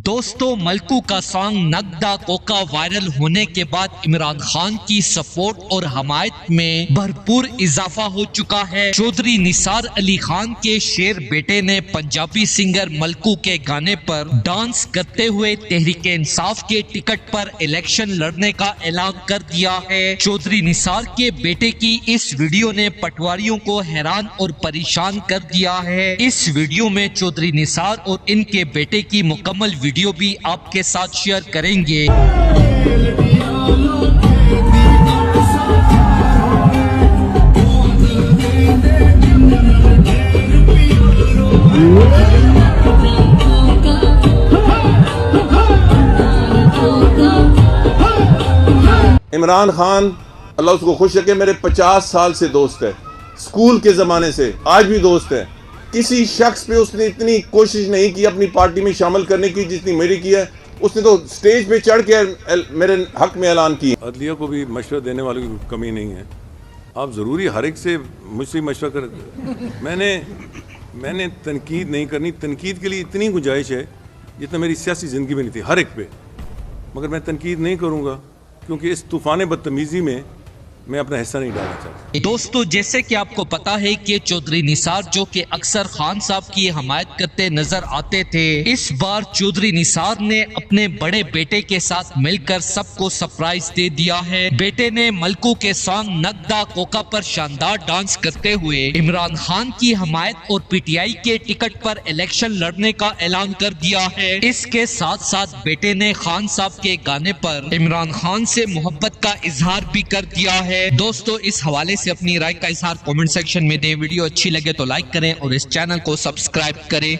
दोस्तों, मलकू का song Nagda Coca viral होने के बाद इमरान खान की सपोर्ट और हमायत में भरपूर इजाफा हो चुका है। चौधरी निसार अली खान के शेर बेटे ने पंजाबी सिंगर मलकू के गाने पर डांस करते हुए तहरीक इंसाफ के टिकट पर इलेक्शन लड़ने का ऐलान कर दिया है। चौधरी निसार के बेटे की इस वीडियो ने पटवारियों को हैरान और परेशान कर दिया है। इस वीडियो में चौधरी निसार और इनके बेटे की मुकम्मल वीडियो भी आपके साथ शेयर करेंगे। इमरान खान अल्लाह उसको खुश रखे, मेरे 50 साल से दोस्त है, स्कूल के ज़माने से आज भी दोस्त है। किसी शख्स पे उसने इतनी कोशिश नहीं की अपनी पार्टी में शामिल करने की जितनी मेरी की है। उसने तो स्टेज पे चढ़ के मेरे हक में ऐलान किया। अदलिया को भी मशवरा देने वालों की कमी नहीं है। आप ज़रूरी हर एक से मुझसे मशवरा कर। मैंने तनकीद नहीं करनी, तनकीद के लिए इतनी गुंजाइश है जितना मेरी सियासी ज़िंदगी में नहीं थी हर एक पे, मगर मैं तनकीद नहीं करूँगा क्योंकि इस तूफ़ान बदतमीज़ी में मैं अपना हिस्सा नहीं डालना चाहता। दोस्तों, जैसे कि आपको पता है कि चौधरी निसार जो कि अक्सर खान साहब की हमायत करते नजर आते थे, इस बार चौधरी निसार ने अपने बड़े बेटे के साथ मिलकर सबको सरप्राइज दे दिया है। बेटे ने मलकू के सॉन्ग नगदा कोका पर शानदार डांस करते हुए इमरान खान की हमायत और पीटीआई के टिकट पर इलेक्शन लड़ने का ऐलान कर दिया है। इसके साथ साथ बेटे ने खान साहब के गाने पर इमरान खान से मोहब्बत का इजहार भी कर दिया है। दोस्तों, इस हवाले से अपनी राय का इजहार कमेंट सेक्शन में दें। वीडियो अच्छी लगे तो लाइक करें और इस चैनल को सब्सक्राइब करें।